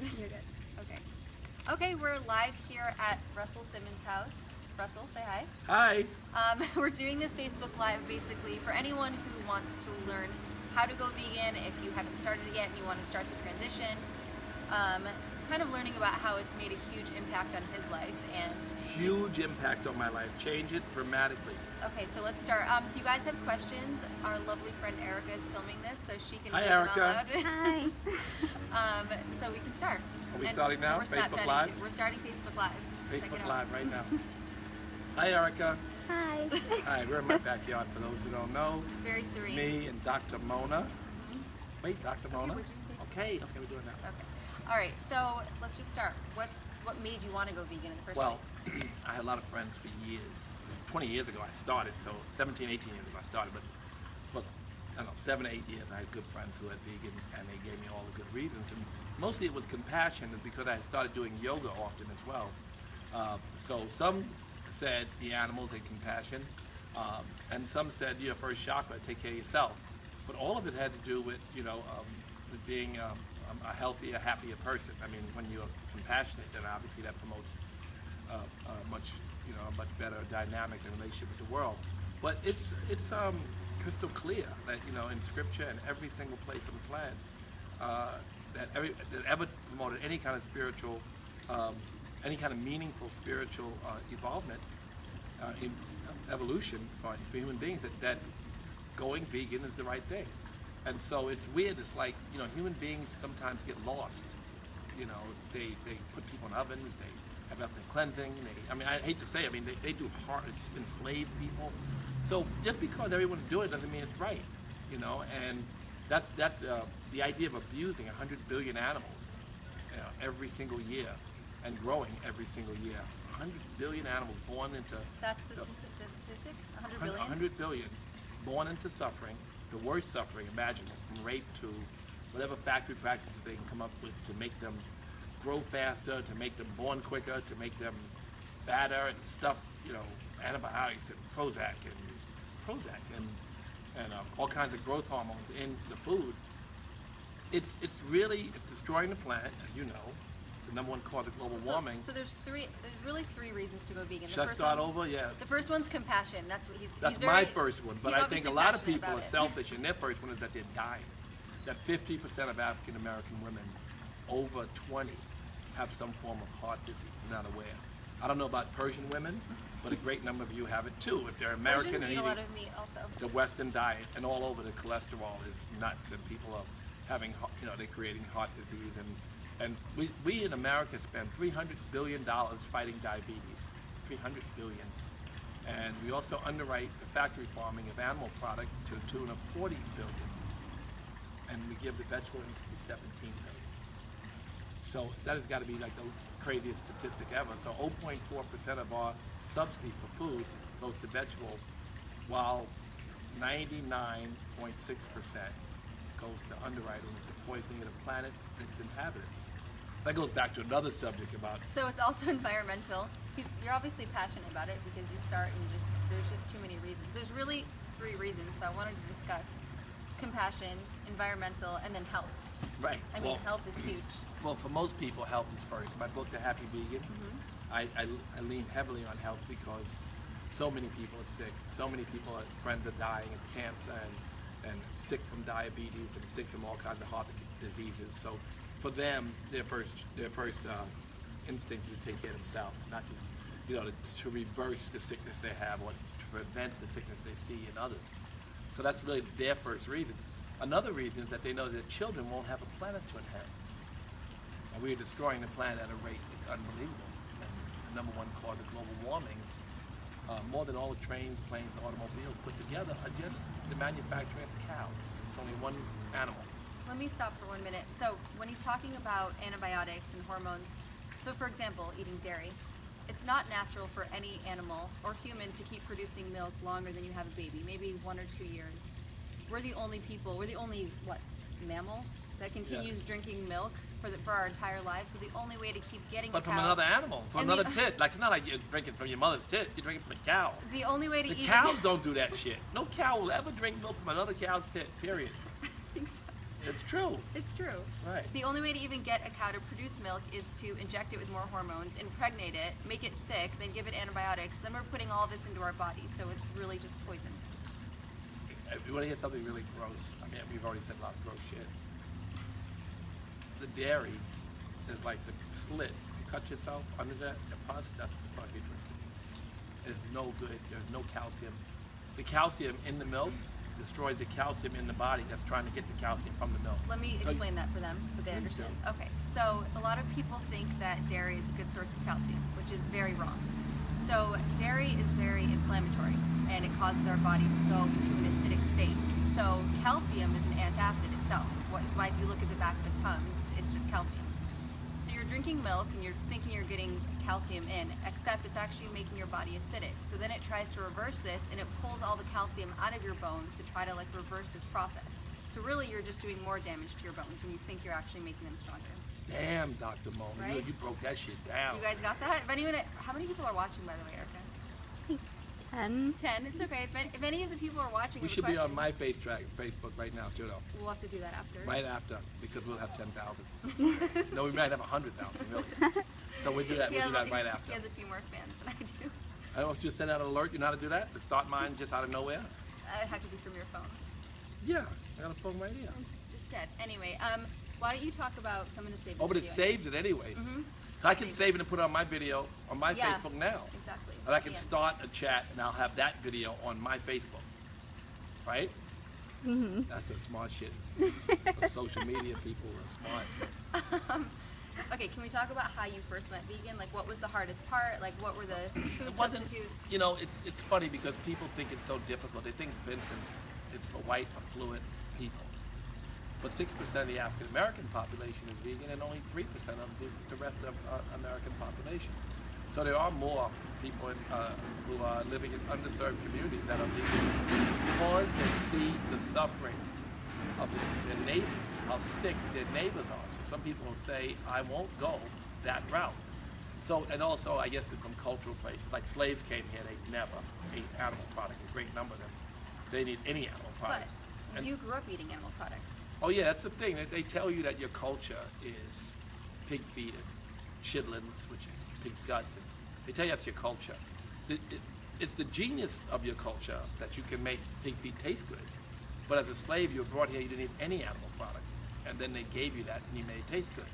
You're good. Okay. Okay, we're live here at Russell Simmons' house. Russell, say hi. Hi. We're doing this Facebook Live basically for anyone who wants to learn how to go vegan. If you haven't started it yet and you want to start the transition, kind of learning about how it's made a huge impact on his life. And Huge impact on my life. Change it dramatically. okay, so let's start. If you guys have questions, our lovely friend Erica is filming this, so she can Hi, read them out Erica. loud. Hi. So we can start. Are we And starting now? We're Facebook Snapchatting Live? too. We're starting Facebook Live. Check it Facebook out. Live right now. Hi, Erica. Hi. Hi, we're in my backyard for those who don't know. Very It's serene. me and Dr. Mona. Wait, Dr. Mona? we're doing Facebook. Okay, we're doing that. Okay. All right. So let's just start. What made you want to go vegan in the first Well, place? I had a lot of friends for years. 20 years ago I started, so 17, 18 years ago I started, but for, I don't know, 7 to 8 years I had good friends who had vegan, and they gave me all the good reasons. And mostly it was compassion, because I had started doing yoga often as well. So some said the animals and compassion, and some said you're first chakra, take care of yourself. But all of it had to do with, with being a healthier, happier person. I mean, when you're compassionate, then obviously that promotes a much better dynamic and relationship with the world. But it's crystal clear that in scripture and every single place on the planet that ever promoted any kind of spiritual, any kind of meaningful spiritual evolvement, in evolution for human beings, that going vegan is the right thing. And so it's weird. It's like human beings sometimes get lost. They put people in ovens. They have ethnic cleansing. I hate to say, they do hard, enslave people. So just because everyone's doing it doesn't mean it's right, And that's the idea of abusing 100 billion animals, every single year, and growing every single year. 100 billion animals born into. That's the statistic. 100 billion. 100 billion born into suffering, the worst suffering imaginable, from rape to whatever factory practices they can come up with to make them grow faster, to make them born quicker, to make them fatter and stuff, antibiotics and Prozac and all kinds of growth hormones in the food. It's really destroying the planet, as you know. The number one cause of global warming. So there's really three reasons to go vegan. Should I start over? Yeah. The first one's compassion. That's what he's. That's he's very, my first one, but I think a lot of passionate people about are it. selfish, and their first one is that they're dying. That 50% of African American women over 20 have some form of heart disease, not aware. I don't know about Persian women, but a great number of you have it too. If they're American Persians and eat a eating lot of meat also. the Western diet, and all over the cholesterol is nuts, and people are having, they're creating heart disease, and we in America spend $300 billion fighting diabetes, $300 billion. And we also underwrite the factory farming of animal product to the tune of $40 billion. And we give the vegetable industry $17 billion. So that has got to be like the craziest statistic ever. So 0.4% of our subsidy for food goes to vegetable, while 99.6% goes to underwriting the poisoning of the planet and its inhabitants. That goes back to another subject about. So it's also environmental. You're obviously passionate about it because you start and there's just too many reasons. There's really three reasons. So I wanted to discuss compassion, environmental, and then health. Right. I mean, health is huge. Well, for most people, health is first. My book, The Happy Vegan, I lean heavily on health because so many people are sick. So many people, friends are dying of cancer and sick from diabetes and sick from all kinds of heart diseases. So for them, their first instinct is to take care of themselves, not to reverse the sickness they have or to prevent the sickness they see in others. So that's really their first reason. Another reason is that they know that children won't have a planet to inherit. And we are destroying the planet at a rate that's unbelievable. And the number one cause of global warming, more than all the trains, planes, and automobiles put together, are just the manufacturing of cows. It's only one animal. Let me stop for 1 minute. So when he's talking about antibiotics and hormones, so for example, eating dairy, it's not natural for any animal or human to keep producing milk longer than you have a baby, maybe 1 or 2 years. We're the only mammal that continues drinking milk for our entire lives. So the only way to keep getting But from another animal, from another tit. Like, it's not like you're drinking from your mother's tit, you're drinking from a cow. The only way to cows don't do that shit. No cow will ever drink milk from another cow's tit, period. I think so. It's true. It's true. Right. The only way to even get a cow to produce milk is to inject it with more hormones, impregnate it, make it sick, then give it antibiotics. Then we're putting all this into our body, so it's really just poison. If you want to hear something really gross, I mean, we've already said a lot of gross shit. The dairy is like the slit. You cut yourself under that, the pus, that's what the fuck you're drinking. It's no good. There's no calcium. The calcium in the milk destroys the calcium in the body that's trying to get the calcium from the milk. Let me explain that for them so they understand. Okay, so a lot of people think that dairy is a good source of calcium, which is very wrong. So dairy is very inflammatory, and it causes our body to go into an acidic state. So calcium is an antacid itself. That's why if you look at the back of the Tums, it's just calcium. So you're drinking milk and you're thinking you're getting calcium in, except it's actually making your body acidic. So then it tries to reverse this, and it pulls all the calcium out of your bones to try to like reverse this process. So really you're just doing more damage to your bones when you think you're actually making them stronger. Damn, Dr. Mona, Right? you broke that shit down. You guys got that? If anyone, how many people are watching, by the way, Erica? 10. 10. It's okay. If any of the people are watching, We have a should be on question, my Facebook right now, too, though. We'll have to do that after. Right after, because we'll have 10,000. No, we might have 100,000, really. So we'll do that. We'll do that right after. He has a few more fans than I do. I want you to send out an alert. You know how to do that? To start mine just out of nowhere? It'd have to be from your phone. Yeah, I got a phone right here. It's dead. Anyway, why don't you talk about someone to save this Oh, but it video? saves it anyway. Mhm. So I can save it and put it on my video on my Yeah. Facebook now. Exactly. And I can Yeah. start a chat and I'll have that video on my Facebook. Right? Mm-hmm. That's some smart shit. The social media people are smart. Okay, can we talk about how you first went vegan? Like, what was the hardest part? Like, what were the food It wasn't, substitutes? you know, it's funny because people think it's so difficult. They think, for instance, it's for white, affluent people. But 6% of the African American population is vegan, and only 3% of the rest of American population. So there are more people who are living in underserved communities that are vegan because they see the suffering of their neighbors, how sick their neighbors are. So some people will say, I won't go that route. So, and also, I guess from cultural places, like slaves came here, they never ate animal product, a great number of them. They didn't eat any animal product. But And- you grew up eating animal products. Oh yeah, that's the thing. They tell you that your culture is pig feet and chitlins, which is pig's guts, and they tell you that's your culture. It's the genius of your culture that you can make pig feet taste good. But as a slave, you were brought here, you didn't eat any animal product, and then they gave you that, and you made it taste good.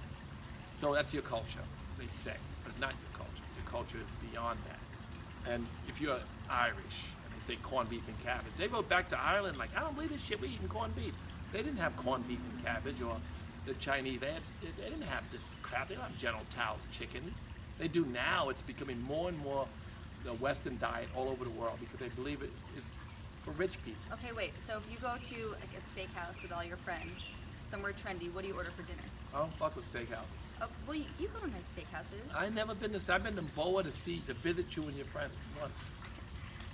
So that's your culture, they say, but it's not your culture. Your culture is beyond that. And if you're Irish, and they say corned beef and cabbage, they go back to Ireland like, I don't believe this shit, we eating corned beef. They didn't have corned beef and cabbage, or the Chinese, they didn't have this crap. They don't have General Tao's chicken. They do now. It's becoming more and more the Western diet all over the world because they believe it's for rich people. Okay, wait. So if you go to like a steakhouse with all your friends, somewhere trendy, what do you order for dinner? I don't fuck with steakhouses. Oh, well, you go to nice steakhouses. I never been to. I've been to Boa to visit you and your friends once.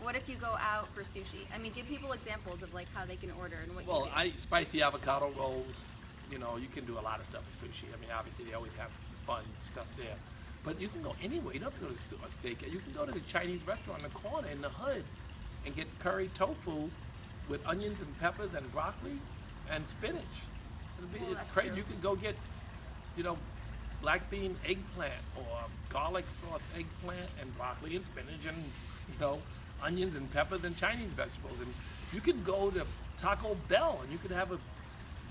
What if you go out for sushi? I mean, give people examples of like how they can order and what Well, you do. spicy avocado rolls. You know, you can do a lot of stuff with sushi. I mean, obviously they always have fun stuff there, but you can go anywhere. You don't have to go to a steak. You can go to the Chinese restaurant in the corner in the hood and get curry tofu with onions and peppers and broccoli and spinach. Well, It's that's crazy. true. You can go get, you know, black bean eggplant or garlic sauce eggplant and broccoli and spinach and, you know, onions and peppers and Chinese vegetables. And you can go to Taco Bell and you could have a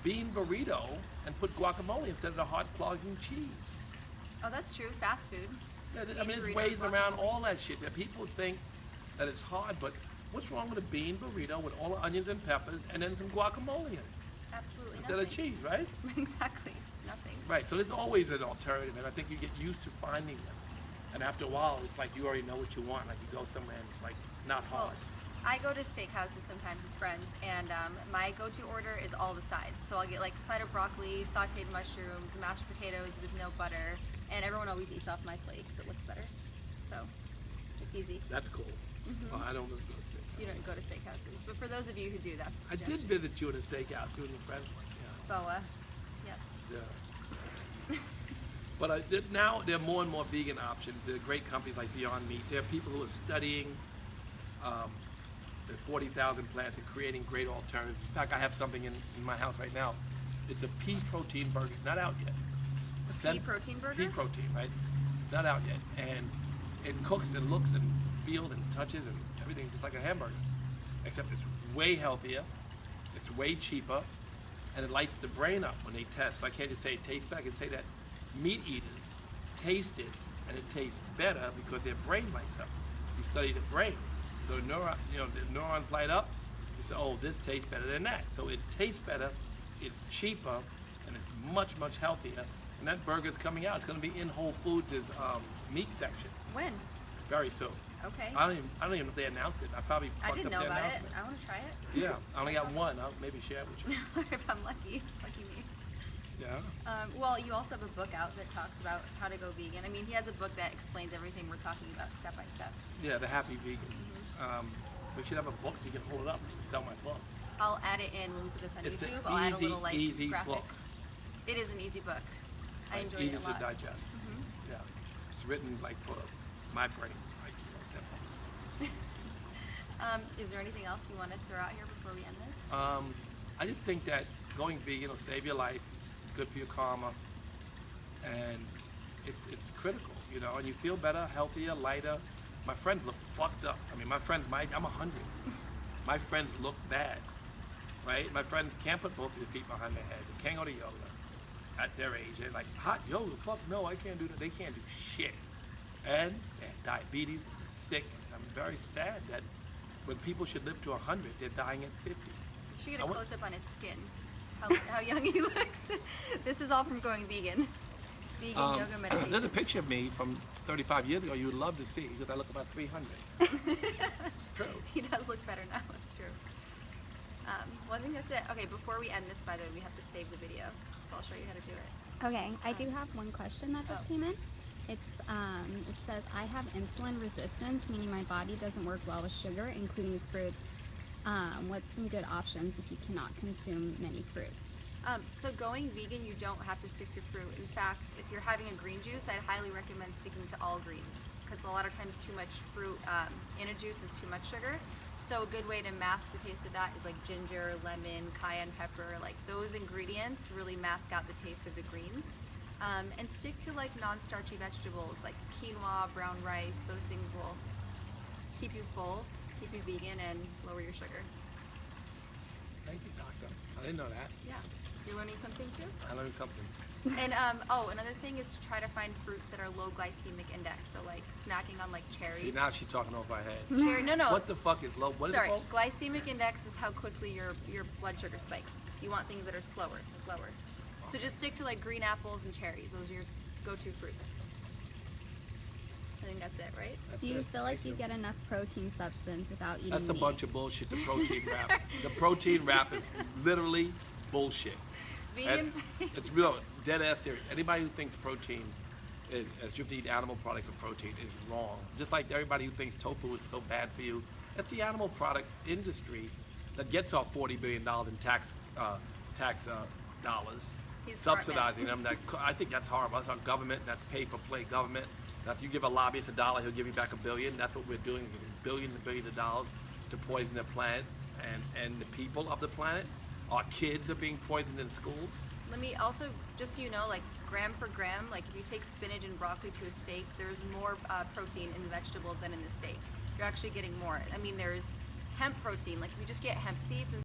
bean burrito and put guacamole instead of the hot clogging cheese. Oh, that's true. Fast food. Yeah, I Bean mean, there's burrito, ways around guacamole. all that shit that people think that it's hard, but what's wrong with a bean burrito with all the onions and peppers and then some guacamole in it Absolutely instead nothing. of cheese, right? Exactly. Nothing. Right, so there's always an alternative, and I think you get used to finding them. And after a while, it's like you already know what you want. Like you go somewhere and it's like not Well, hard. I go to steakhouses sometimes with friends, and my go-to order is all the sides. So I'll get like a side of broccoli, sautéed mushrooms, mashed potatoes with no butter, and everyone always eats off my plate because it looks better. So it's easy. That's cool. Well, I don't go to steakhouse. You don't go to steakhouses, but for those of you who do, that's a I did suggestion. visit you in a steakhouse, you and your friends once, yeah. Boa. Yes. Yeah. But now there are more and more vegan options. There are great companies like Beyond Meat. There are people who are studying the 40,000 plants and creating great alternatives. In fact, I have something in my house right now. It's a pea protein burger. It's not out yet. Pea protein burger? Pea protein, right? Not out yet. And it cooks and looks and feels and touches and everything just like a hamburger. Except it's way healthier, it's way cheaper, and it lights the brain up when they test. So I can't just say it tastes better. I can say that meat eaters taste it and it tastes better because their brain lights up. You study the brain. So the neurons light up. You say, oh, this tastes better than that. So it tastes better, it's cheaper, and it's much, much healthier. And that burger's coming out. It's going to be in Whole Foods' meat section When? very soon. Okay. I don't even know if they announced it. I probably fucked didn't up know the about it. announcement. I want to try it. Yeah, I only got one. I'll maybe share it with you. If I'm lucky. Lucky me. Yeah. Well, you also have a book out that talks about how to go vegan. I mean, he has a book that explains everything we're talking about step by step. Yeah, the Happy Vegan. We should have a book so you can hold it up and sell my book. I'll add it in when we put this on It's YouTube. an I'll add a little like easy graphic. book. It is an easy book. I Like, enjoyed easy it a lot. to digest. Yeah, it's written like for my brain. It's like so simple. Is there anything else you want to throw out here before we end this? I just think that going vegan will save your life. It's good for your karma, and it's critical, you know. And you feel better, healthier, lighter. My friends look fucked up. I mean, my friends, I'm 100. My friends look bad, right? My friends can't put both their feet behind their head. They can't go to yoga at their age. They're like, hot yoga? Fuck no, I can't do that. They can't do shit. And they have diabetes, they're sick. I'm very sad that when people should live to 100, they're dying at 50. You should get a I want- close-up on his skin. How young he looks. This is all from going vegan. Vegan yoga meditation. There's a picture of me from 35 years ago you would love to see because I look about 300. It's true. He does look better now, it's true. Well, I think that's it. Okay, before we end this, by the way, we have to save the video. So I'll show you how to do it. Okay, I do have one question that just came in. It's it says I have insulin resistance, meaning my body doesn't work well with sugar, including fruits. What's some good options if you cannot consume many fruits? So going vegan, you don't have to stick to fruit. In fact, if you're having a green juice, I'd highly recommend sticking to all greens because a lot of times too much fruit in a juice is too much sugar. So a good way to mask the taste of that is like ginger, lemon, cayenne pepper. Like those ingredients really mask out the taste of the greens. And stick to like non-starchy vegetables like quinoa, brown rice. Those things will keep you full, keep you vegan, and lower your sugar. Thank you, doctor. I didn't know that. Yeah, you're learning something too? I learned something. And another thing is to try to find fruits that are low glycemic index. So like snacking on like cherries. See, now she's talking over my head. No. What the fuck is low? What is Sorry, it called? glycemic index is how quickly your blood sugar spikes. You want things that are slower, lower. So just stick to like green apples and cherries. Those are your go-to fruits. I think that's it, right? That's Do you it. feel like you get enough protein substance without eating That's a meat? bunch of bullshit, the protein wrap. The protein wrap is literally bullshit. And Vegans. it's real, dead ass serious. Anybody who thinks protein is, you have to eat animal product for protein is wrong. Just like everybody who thinks tofu is so bad for you. That's the animal product industry that gets off $40 billion in tax dollars, He's smart, man. subsidizing them. I think that's horrible. That's our government. That's pay-for-play government. That's you give a lobbyist $1, he'll give you back $1 billion. That's what we're doing, giving billions and billions of dollars to poison the planet and the people of the planet. Our kids are being poisoned in schools. Let me also, just so you know, like gram for gram, like if you take spinach and broccoli to a steak, there's more protein in the vegetables than in the steak. You're actually getting more. I mean, there's hemp protein. Like if you just get hemp seeds and